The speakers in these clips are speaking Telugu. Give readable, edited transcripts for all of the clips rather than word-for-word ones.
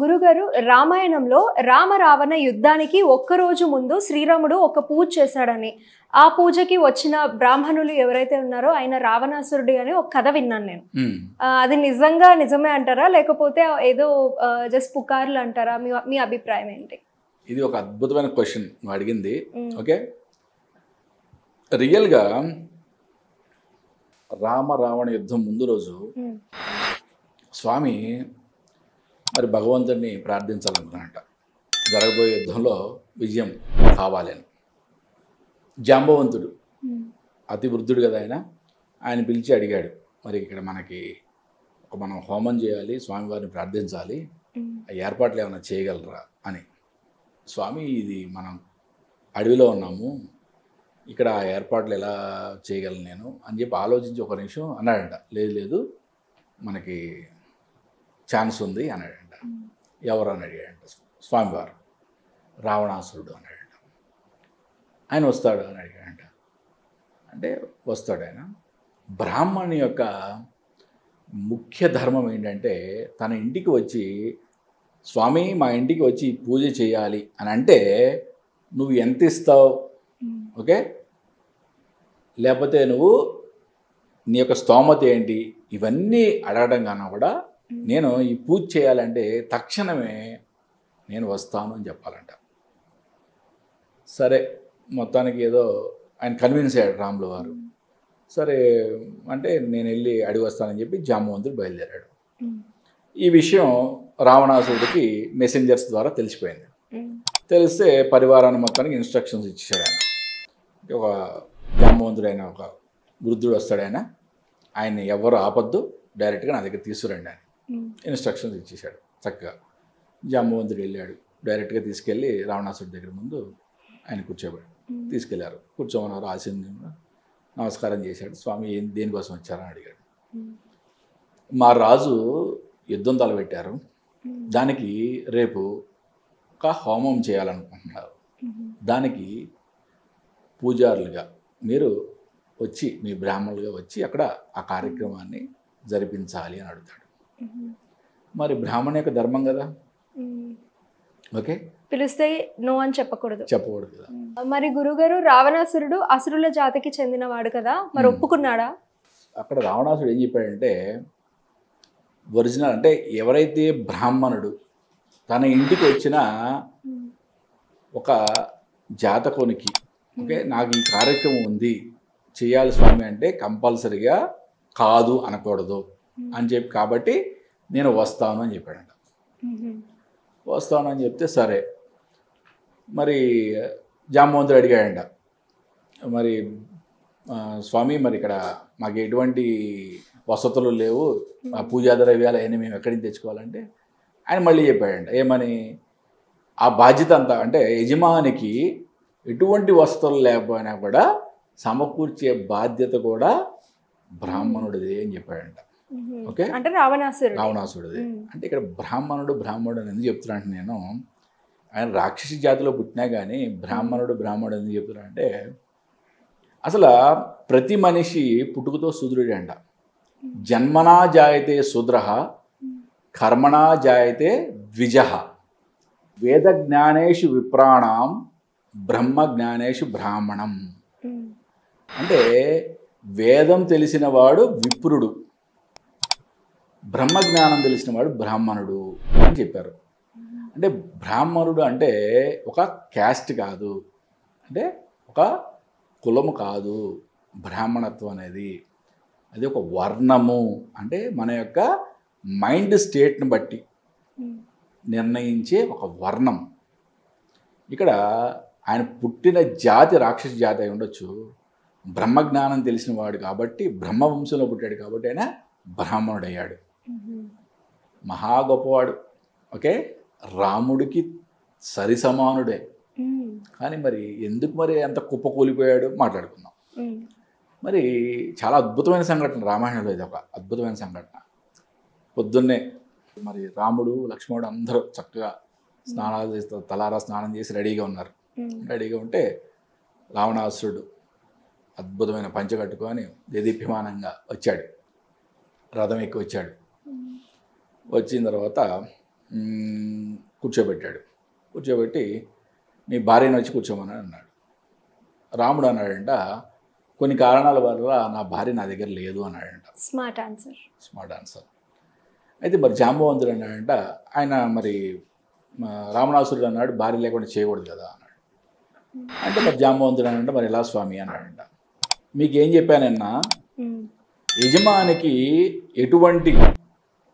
గురుగారు, రామాయణంలో రామ రావణ యుద్ధానికి ఒక్కరోజు ముందు శ్రీరాముడు ఒక పూజ చేశాడని, ఆ పూజకి వచ్చిన బ్రాహ్మణులు ఎవరైతే ఉన్నారో ఆయన రావణాసురుడి అని ఒక కథ విన్నాను నేను. అది నిజమే అంటారా, లేకపోతే ఏదో జస్ట్ పుకార్లు అంటారా? మీ అభిప్రాయం ఏంటి? ఇది ఒక అద్భుతమైన క్వశ్చన్ నువ్వు అడిగింది. ఓకే, రియల్గా రామ రావణ యుద్ధం ముందు రోజు స్వామి మరి భగవంతుడిని ప్రార్థించాలనుకున్నట్ట. జరగబోయే యుద్ధంలో విజయం కావాలని. జాంబవంతుడు అతి వృద్ధుడు కదా, ఆయన పిలిచి అడిగాడు, మరి ఇక్కడ మనం హోమం చేయాలి, స్వామివారిని ప్రార్థించాలి, ఆ ఏర్పాట్లు ఏమైనా చేయగలరా అని. స్వామి, ఇది మనం అడవిలో ఉన్నాము, ఇక్కడ ఆ ఏర్పాట్లు ఎలా చేయగలను నేను అని చెప్పి ఆలోచించి ఒక నిమిషం అన్నాడంట. లేదు మనకి ఛాన్స్ ఉంది అన్నాడంట. ఎవరు అని అడిగాడంట స్వామివారు. రావణాసురుడు అన్నాడంట. ఆయన వస్తాడు అని అడిగాడంట. అంటే వస్తాడు ఆయన. బ్రాహ్మణుని యొక్క ముఖ్య ధర్మం ఏంటంటే తన ఇంటికి వచ్చి, స్వామి మా ఇంటికి వచ్చి పూజ చేయాలి అని అంటే నువ్వు ఎంత ఇస్తావు, ఓకే, లేకపోతే నువ్వు నీ యొక్క స్తోమత ఏంటి, ఇవన్నీ అడగడం కన్నా కూడా నేను ఈ పూజ చేయాలంటే తక్షణమే నేను వస్తాను అని చెప్పాలంట. సరే, మొత్తానికి ఏదో ఆయన కన్విన్స్ అయ్యాడు రాముల వారు. సరే అంటే నేను వెళ్ళి అడిగి వస్తానని చెప్పి జాంబవంతుడు బయలుదేరాడు. ఈ విషయం రావణాసురుడికి మెసెంజర్స్ ద్వారా తెలిసిపోయింది. తెలిస్తే పరివారాన్ని మొత్తానికి ఇన్స్ట్రక్షన్స్ ఇచ్చాడు ఆయన. ఒక జాంబవంతుడైన ఒక వృద్ధుడు వస్తాడు, ఆయన్ని ఎవరు ఆపద్దు, డైరెక్ట్గా నా దగ్గర తీసుకురండి అని ఇన్స్ట్రక్షన్స్ ఇచ్చేసాడు. చక్కగా జాంబవంతుడు వెళ్ళాడు. డైరెక్ట్గా తీసుకెళ్ళి రావణాసురుడి దగ్గర ముందు ఆయన తీసుకెళ్లారు. కూర్చోమన్నారు. ఆశీర్వాదం నమస్కారం చేశాడు. స్వామి దేనికోసం వచ్చారని అడిగాడు. మా రాజు యుద్ధం తలపెట్టారు, దానికి రేపు ఒక హోమం చేయాలనుకుంటున్నారు, దానికి పూజారులుగా మీరు వచ్చి, మీ బ్రాహ్మణులుగా వచ్చి అక్కడ ఆ కార్యక్రమాన్ని జరిపించాలి అని అడుగుతాడు. మరి బ్రాహ్మణ యొక్క ధర్మం కదా, ఓకే, పిలిస్తే నో అని చెప్పకూడదు కదా. మరి గురుగారు, రావణాసురుడు అసురుల జాతికి చెందినవాడు కదా, మరి ఒప్పుకున్నాడా? అక్కడ రావణాసురుడు ఏం చెప్పాడంటే, ఒరిజినల్ అంటే ఎవరైతే బ్రాహ్మణుడు తన ఇంటికి వచ్చిన ఒక జాతకునికి, ఓకే, నాకు ఈ కార్యక్రమం ఉంది చేయాలి స్వామి అంటే కంపల్సరిగా కాదు అనకూడదు అని చెప్పి, కాబట్టి నేను వస్తాను అని చెప్పాడంట. వస్తాను అని చెప్తే సరే, మరి జాంబవంతుడు అడిగాడంట, మరి స్వామి మరి ఇక్కడ మాకు ఎటువంటి వసతులు లేవు, ఆ పూజా ద్రవ్యాలు అవన్నీ మేము ఎక్కడి నుంచి తెచ్చుకోవాలంటే ఆయన మళ్ళీ చెప్పాడంట, ఏమని, ఆ బాధ్యత అంతా అంటే యజమానికి ఎటువంటి వసతులు లేకపోయినా కూడా సమకూర్చే బాధ్యత కూడా బ్రాహ్మణుడిదే అని చెప్పాడంట. ఓకే, అంటే రావణాసురుడిదే. అంటే ఇక్కడ బ్రాహ్మణుడు అని ఎందుకు చెప్తున్నాను నేను, ఆయన రాక్షసి జాతిలో పుట్టినా కానీ బ్రాహ్మణుడు ఎందుకు చెప్తున్నా అంటే, అసలు ప్రతి మనిషి పుట్టుకతో శూద్రుడే అంట. జన్మనా జాయతే శూద్రః కర్మణా జాయతే ద్విజః వేద జ్ఞానేషు విప్రాణం బ్రహ్మ జ్ఞానేషు బ్రాహ్మణం. అంటే వేదం తెలిసిన వాడు విప్రుడు, బ్రహ్మజ్ఞానం తెలిసిన వాడు బ్రాహ్మణుడు అని చెప్పారు. అంటే బ్రాహ్మణుడు అంటే ఒక క్యాస్ట్ కాదు, అంటే ఒక కులము కాదు. బ్రాహ్మణత్వం అనేది అది ఒక వర్ణము, అంటే మన యొక్క మైండ్ స్టేట్ని బట్టి నిర్ణయించే ఒక వర్ణం. ఇక్కడ ఆయన పుట్టిన జాతి రాక్షస జాతి అయి ఉండొచ్చు, బ్రహ్మజ్ఞానం తెలిసిన వాడు కాబట్టి, బ్రహ్మవంశంలో పుట్టాడు కాబట్టి ఆయన బ్రాహ్మణుడయ్యాడు. మహా గొప్పవాడు, ఓకే, రాముడికి సరి సమానుడే. కానీ మరి ఎందుకు మరి అంత కుప్పకూలిపోయాడు మాట్లాడుకుందాం. మరి చాలా అద్భుతమైన సంఘటన రామాయణంలో, ఇది ఒక అద్భుతమైన సంఘటన. పొద్దున్నే మరి రాముడు లక్ష్మణుడు అందరూ చక్కగా స్నానాలు చేస్తారు, తలారా స్నానం చేసి రెడీగా ఉన్నారు. రెడీగా ఉంటే రావణాసురుడు అద్భుతమైన పంచె కట్టుకొని దేదీప్యమానంగా వచ్చాడు, రథం ఎక్కి వచ్చాడు. వచ్చిన తర్వాత కూర్చోబెట్టాడు. కూర్చోబెట్టి నీ భార్యను వచ్చి కూర్చోమని అన్నాడు. రాముడు అన్నాడంట, కొన్ని కారణాల వల్ల నా భార్య నా దగ్గర లేదు అన్నాడంట. Smart answer. అయితే మరి జాంబవంతుడు అన్నాడంట, ఆయన మరి రావణాసురుడు అన్నాడు భార్య లేకుండా చేయకూడదు కదా అన్నాడు. అంటే మరి జాంబవంతుడు అన్నాడంట, మరి ఎలా స్వామి అన్నాడంట. మీకేం చెప్పానన్నా, యజమానికి ఎటువంటి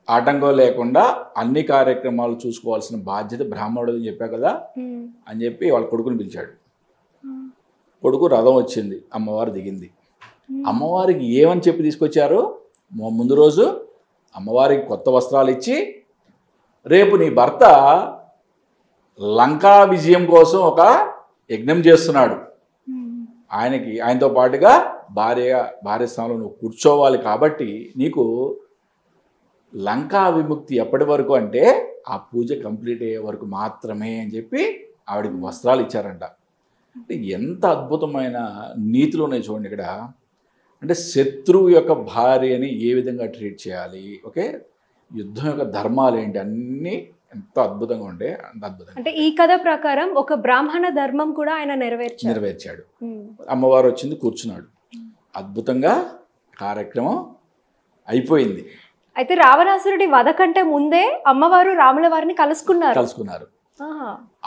ఆటంకం లేకుండా అన్ని కార్యక్రమాలు చూసుకోవాల్సిన బాధ్యత బ్రాహ్మణుడు అని చెప్పా కదా అని చెప్పి వాళ్ళ కొడుకుని పిలిచాడు. కొడుకు రథం వచ్చింది, అమ్మవారు దిగింది. అమ్మవారికి ఏమని చెప్పి తీసుకొచ్చారు? ముందు రోజు అమ్మవారికి కొత్త వస్త్రాలు ఇచ్చి, రేపు నీ భర్త లంకా విజయం కోసం ఒక యజ్ఞం చేస్తున్నాడు, ఆయనతో పాటుగా భార్య స్థానంలో నువ్వు కూర్చోవాలి, కాబట్టి నీకు లంకా విముక్తి ఎప్పటి వరకు అంటే ఆ పూజ కంప్లీట్ అయ్యే వరకు మాత్రమే అని చెప్పి ఆవిడకి వస్త్రాలు ఇచ్చారంట. అంటే ఎంత అద్భుతమైన నీతులు ఉన్నాయి చూడండి ఇక్కడ. అంటే శత్రువు యొక్క భార్యని ఏ విధంగా ట్రీట్ చేయాలి, ఓకే, యుద్ధం యొక్క ధర్మాలు ఏంటి, అన్నీ ఎంత అద్భుతంగా ఉంటే అంత అద్భుతంగా. అంటే ఈ కథ ప్రకారం ఒక బ్రాహ్మణ ధర్మం కూడా ఆయన నెరవేర్చాడు. అమ్మవారు వచ్చింది, కూర్చున్నాడు, అద్భుతంగా కార్యక్రమం అయిపోయింది. అయితే రావణాసురుడి వధ కంటే ముందే అమ్మవారు రాముల వారిని కలుసుకున్నారు.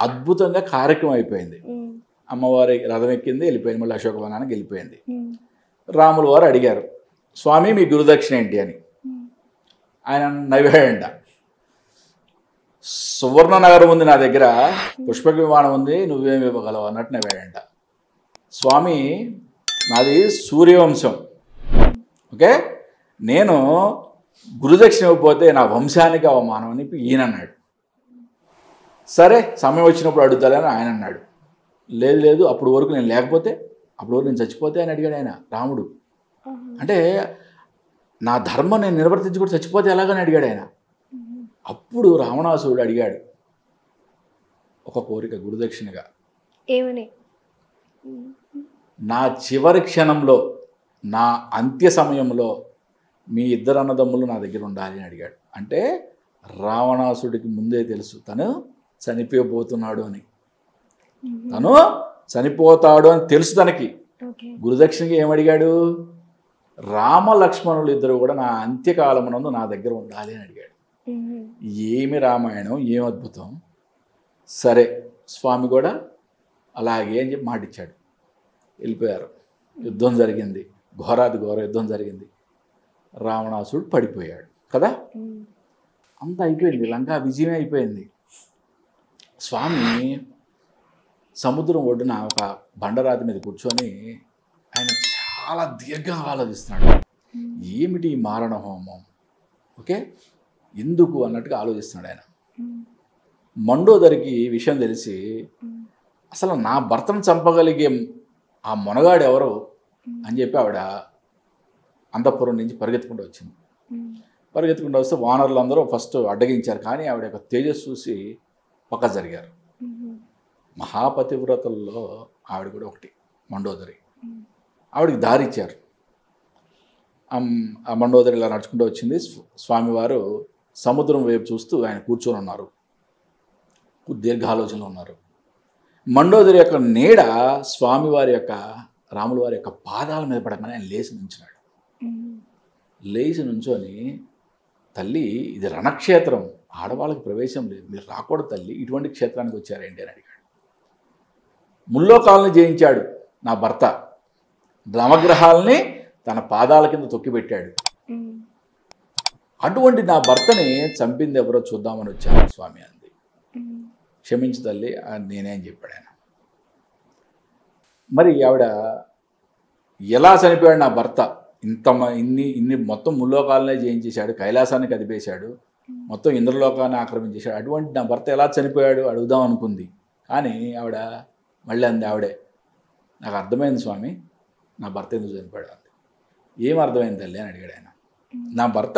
అద్భుతంగా కార్యక్రమం అయిపోయింది. అమ్మవారి రథం ఎక్కింది, వెళ్ళిపోయింది, మళ్ళీ అశోకవనానికి వెళ్ళిపోయింది. రాముల వారు అడిగారు, స్వామి మీ గురుదక్షిణ ఏంటి అని. ఆయన నవ్వాడంట, సువర్ణ నగరం ఉంది నా దగ్గర, పుష్పక విమానం ఉంది, నువ్వేమి ఇవ్వగలవు అన్నట్టు నవ్వాడంట. స్వామి నాది సూర్యవంశం, ఓకే, నేను గురుదక్షిణ ఇవ్వకపోతే నా వంశానికి అవమానం అని ఈయన అన్నాడు. సరే సమయం వచ్చినప్పుడు అడుగుతాలని ఆయన అన్నాడు. లేదు అప్పుడు వరకు నేను లేకపోతే, అప్పుడు వరకు నేను చచ్చిపోతే అని అడిగాడు ఆయన, రాముడు. అంటే నా ధర్మం నేను నిర్వర్తించుకుంటూ చచ్చిపోతే ఎలాగని అడిగాడు ఆయన. అప్పుడు రావణాసురుడు అడిగాడు ఒక కోరిక గురుదక్షిణగా, ఏమని? నా చివరి క్షణంలో, నా అంత్య సమయంలో మీ ఇద్దరు అన్నదమ్ములు నా దగ్గర ఉండాలి అని అడిగాడు. అంటే రావణాసుడికి ముందే తెలుసు తను చనిపోబోతున్నాడు అని, తను చనిపోతాడు అని తెలుసు తనకి. గురుదక్షిణకి ఏమడిగాడు? రామలక్ష్మణులు ఇద్దరు కూడా నా అంత్యకాలమునందు నా దగ్గర ఉండాలి అని అడిగాడు. ఏమి రామాయణం, ఏం అద్భుతం. సరే స్వామి కూడా అలాగే అని చెప్పి మాటిచ్చాడు. వెళ్ళిపోయారు. యుద్ధం జరిగింది, ఘోరాది ఘోర యుద్ధం జరిగింది. రావణాసుడు పడిపోయాడు కదా, అంతా అయిపోయింది, లంకా విజయమే అయిపోయింది. స్వామి సముద్రం ఒడ్డున ఒక బండరాతి మీద కూర్చొని ఆయన చాలా దీర్ఘంగా ఆలోచిస్తున్నాడు. ఏమిటి మారణ హోమం, ఓకే, ఎందుకు అన్నట్టుగా ఆలోచిస్తున్నాడు ఆయన. మండోదరికి విషయం తెలిసి, అసలు నా భర్తను చంపగలిగే ఆ మొనగాడు ఎవరు అని చెప్పి ఆవిడ అంతఃపురం నుంచి పరిగెత్తుకుంటూ వచ్చింది. పరిగెత్తుకుంటూ వస్తే వానరులు అందరూ ఫస్ట్ అడ్డగించారు, కానీ ఆవిడ యొక్క తేజస్సు చూసి పక్క జరిగారు. మహాపతివ్రతల్లో ఆవిడ కూడా ఒకటి, మండోదరి. ఆవిడకి దారి ఇచ్చారు. ఆ మండోదరి ఇలా నడుచుకుంటూ వచ్చింది. స్వామివారు సముద్రం వైపు చూస్తూ ఆయన కూర్చొని ఉన్నారు, దీర్ఘాలోచనలో ఉన్నారు. మండోదరి యొక్క నీడ స్వామివారి యొక్క, రాముల వారి యొక్క పాదాల మీద పడగానే ఆయన లేచి నుంచున్నాడు. లేచి నుంచొని, తల్లి ఇది రణక్షేత్రం, ఆడవాళ్ళకి ప్రవేశం లేదు, మీరు రాకూడదు తల్లి, ఇటువంటి క్షేత్రానికి వచ్చారేంటి అని అడిగాడు. ముల్లోకాలని జయించాడు నా భర్త, నవగ్రహాలని తన పాదాల కింద తొక్కిపెట్టాడు, అటువంటి నా భర్తని చంపింది ఎవరో చూద్దామని వచ్చాను స్వామి అంది. క్షమించు తల్లి నేనేం చెప్పాడు ఆయన. మరి ఆవిడ ఎలా చనిపోయాడు నా భర్త, ఇన్ని మొత్తం ముల్లోకాలనే జయించేశాడు, కైలాసాన్ని కదిపేశాడు, మొత్తం ఇంద్రలోకాన్ని ఆక్రమించేశాడు, అటువంటి నా భర్త ఎలా చనిపోయాడు అడుగుదాం అనుకుంది. కానీ ఆవిడ మళ్ళీ అంది, ఆవిడే, నాకు అర్థమైంది స్వామి నా భర్త ఎందుకు చనిపోయాడు అంది. ఏం అర్థమైంది తల్లి అని అడిగాడు ఆయన. నా భర్త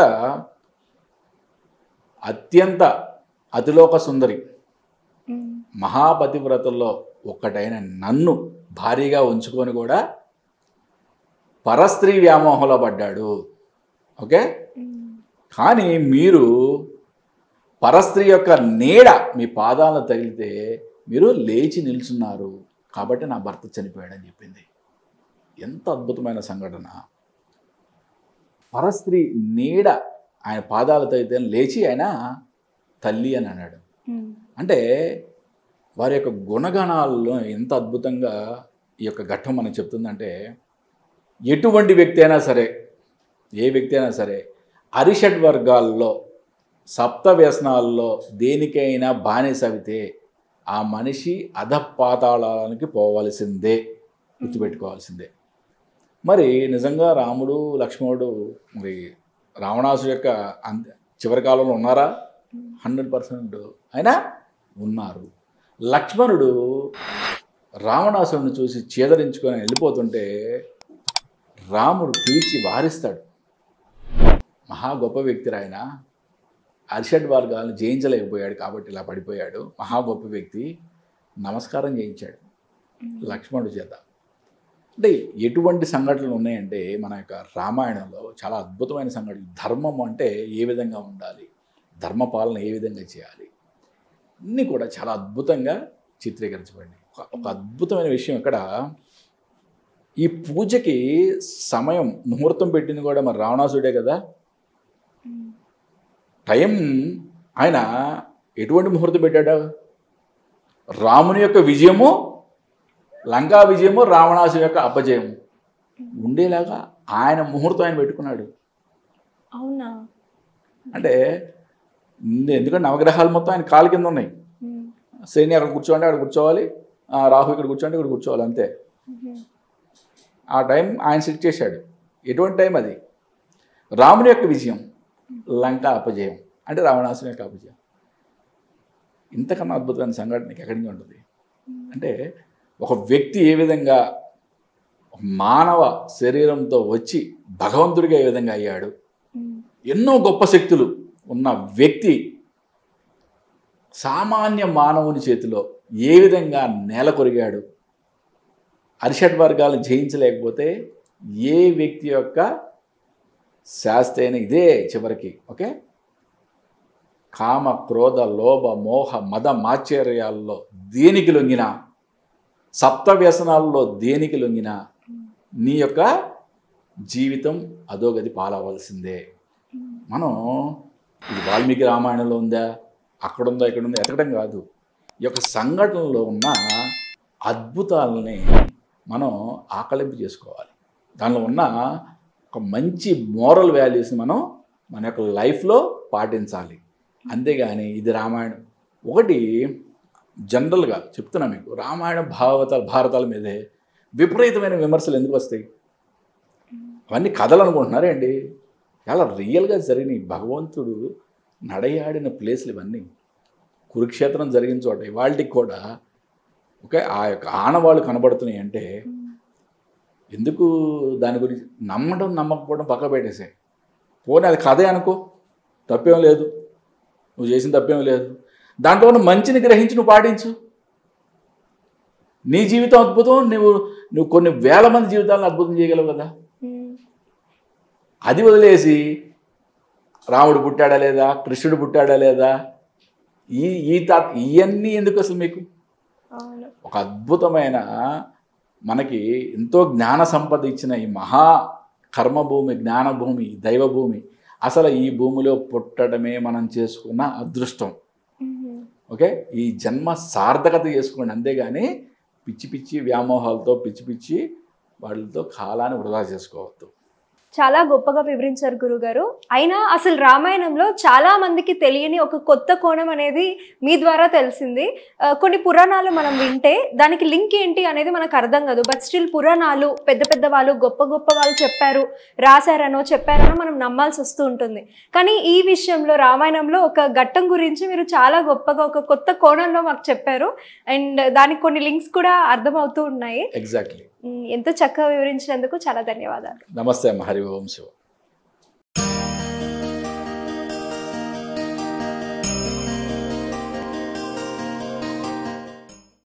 అత్యంత అతిలోక సుందరి, మహాపతివ్రతల్లో ఒక్కటైన నన్ను భారీగా ఉంచుకొని కూడా పరస్త్రీ వ్యామోహంలో పడ్డాడు, ఓకే. కానీ మీరు పరస్త్రీ యొక్క నీడ మీ పాదాలను తగిలితే మీరు లేచి నిల్చున్నారు కాబట్టి నా భర్త చనిపోయాడని చెప్పింది. ఎంత అద్భుతమైన సంఘటన. పరస్త్రీ నీడ ఆయన పాదాలు తగిలితే లేచి ఆయన తల్లి అని అన్నాడు. అంటే వారి యొక్క గుణగణాల్లో ఎంత అద్భుతంగా ఈ యొక్క ఘట్టం మనకు చెప్తుందంటే, ఎటువంటి వ్యక్తి అయినా సరే, ఏ వ్యక్తి అయినా సరే అరిషడ్ వర్గాల్లో సప్త వ్యసనాల్లో దేనికైనా బానిసవితే ఆ మనిషి అధపాతాళానికి పోవలసిందే, గుర్తుపెట్టుకోవాల్సిందే. మరి నిజంగా రాముడు లక్ష్మణుడు మరి రావణాసుడు యొక్క చివరి కాలంలో ఉన్నారా? 100% అయినా ఉన్నారు. లక్ష్మణుడు రావణాసురుని చూసి చేదరించుకొని వెళ్ళిపోతుంటే రాముడు పిలిచి వారిస్తాడు. మహా గొప్ప వ్యక్తి ఆయన, అరిషడ్ వర్గాలను జయించలేకపోయాడు కాబట్టి ఇలా పడిపోయాడు. మహా గొప్ప వ్యక్తి, నమస్కారం చేయించాడు లక్ష్మణుడి చేత. అంటే ఎటువంటి సంఘటనలు ఉన్నాయంటే మన యొక్క రామాయణంలో చాలా అద్భుతమైన సంఘటనలు. ధర్మం అంటే ఏ విధంగా ఉండాలి, ధర్మపాలన ఏ విధంగా చేయాలి, అన్నీ కూడా చాలా అద్భుతంగా చిత్రీకరించబడింది. ఒక అద్భుతమైన విషయం ఇక్కడ, ఈ పూజకి సమయం ముహూర్తం పెట్టింది కూడా మరి రావణాసుడే కదా. టైం ఆయన ఎటువంటి ముహూర్తం పెట్టాడు? రాముని యొక్క విజయము, లంకా విజయము, రావణాసుడి యొక్క అపజయము ఉండేలాగా ఆయన ముహూర్తం ఆయన పెట్టుకున్నాడు. అవునా? అంటే ఎందుకంటే నవగ్రహాలు మొత్తం ఆయన కాలు కింద ఉన్నాయి. శని అక్కడ కూర్చోండి అక్కడ కూర్చోవాలి, రాహు ఇక్కడ కూర్చోండి ఇక్కడ కూర్చోవాలి, అంతే. ఆ టైం ఆయన సెట్ చేశాడు. ఎటువంటి టైం అది? రాముని యొక్క విజయం, లంక అపజయం, అంటే రావణాసుని యొక్క అపజయం. ఇంతకన్నా అద్భుతమైన సంఘటన ఎక్కడి నుంచి ఉంటుంది? అంటే ఒక వ్యక్తి ఏ విధంగా మానవ శరీరంతో వచ్చి భగవంతుడిగా ఏ విధంగా అయ్యాడు, ఎన్నో గొప్ప శక్తులు ఉన్న వ్యక్తి సామాన్య మానవుని చేతిలో ఏ విధంగా నేల కొరిగాడు. అరిషడ్ వర్గాలను జయించలేకపోతే ఏ వ్యక్తి యొక్క శాస్తి అయినా ఇదే చివరికి. ఓకే, కామ క్రోధ లోభ మోహ మద మాచర్యాల్లో దేనికి లొంగినా, సప్త వ్యసనాల్లో దేనికి లొంగినా నీ యొక్క జీవితం అధోగతి పాలవలసిందే. మనం ఇది వాల్మీకి రామాయణంలో ఉందా, అక్కడుందా, ఇక్కడ ఉందా ఎతకడం కాదు. ఈ యొక్క సంఘటనలో ఉన్న అద్భుతాలని మనం ఆకలింపు చేసుకోవాలి. దానిలో ఉన్న ఒక మంచి మోరల్ వాల్యూస్ని మనం మన యొక్క లైఫ్లో పాటించాలి. అంతేగాని ఇది రామాయణం. ఒకటి జనరల్గా చెప్తున్నా మీకు, రామాయణ భారతాల మీదే విపరీతమైన విమర్శలు ఎందుకు వస్తాయి? అవన్నీ కథలు అనుకుంటున్నారే అండి, చాలా రియల్గా జరిగినాయి. భగవంతుడు నడయాడిన ప్లేస్లు ఇవన్నీ. కురుక్షేత్రం జరిగిన చోట ఇవాళకి కూడా ఓకే ఆ యొక్క ఆనవాళ్ళు కనబడుతున్నాయి. అంటే ఎందుకు దాని గురించి నమ్మడం నమ్మకపోవడం పక్క పెట్టేసాయి. పోనీ అది కథే అనుకో, తప్పేం లేదు, నువ్వు చేసిన తప్పేం లేదు. దాంట్లో ఉన్న మంచిని గ్రహించి నువ్వు పాటించు. నీ జీవితం అద్భుతం, నువ్వు కొన్ని వేల మంది జీవితాలను అద్భుతం చేయగలవు కదా. అది వదిలేసి రాముడు పుట్టాడా లేదా, కృష్ణుడు పుట్టాడా లేదా, ఇవన్నీ ఎందుకు అసలు మీకు? ఒక అద్భుతమైన మనకి ఎంతో జ్ఞాన సంపద ఇచ్చిన ఈ మహా కర్మభూమి, జ్ఞానభూమి, దైవభూమి, అసలు ఈ భూమిలో పుట్టడమే మనం చేసుకున్న అదృష్టం. ఓకే, ఈ జన్మ సార్థకత చేసుకోండి. అంతేగాని పిచ్చి పిచ్చి వ్యామోహాలతో, పిచ్చి పిచ్చి వాళ్ళతో కాలాన్ని వృధా చేసుకోవద్దు. చాలా గొప్పగా వివరించారు గురుగారు. అయినా అసలు రామాయణంలో చాలా మందికి తెలియని ఒక కొత్త కోణం అనేది మీ ద్వారా తెలిసింది. కొన్ని పురాణాలు మనం వింటే దానికి లింక్ ఏంటి అనేది మనకు అర్థం కాదు. బట్ స్టిల్ పురాణాలు పెద్ద పెద్ద వాళ్ళు, గొప్ప గొప్ప వాళ్ళు చెప్పారు, రాశారనో చెప్పారనో మనం నమ్మాల్సి వస్తూ ఉంటుంది. కానీ ఈ విషయంలో రామాయణంలో ఒక ఘట్టం గురించి మీరు చాలా గొప్పగా ఒక కొత్త కోణంలో మాకు చెప్పారు. అండ్ దానికి కొన్ని లింక్స్ కూడా అర్థమవుతూ ఉన్నాయి. ఎగ్జాక్ట్లీ. ఎంతో చక్కగా వివరించినందుకు చాలా ధన్యవాదాలు. నమస్తే అమ్మ. హరి ఓం శివ.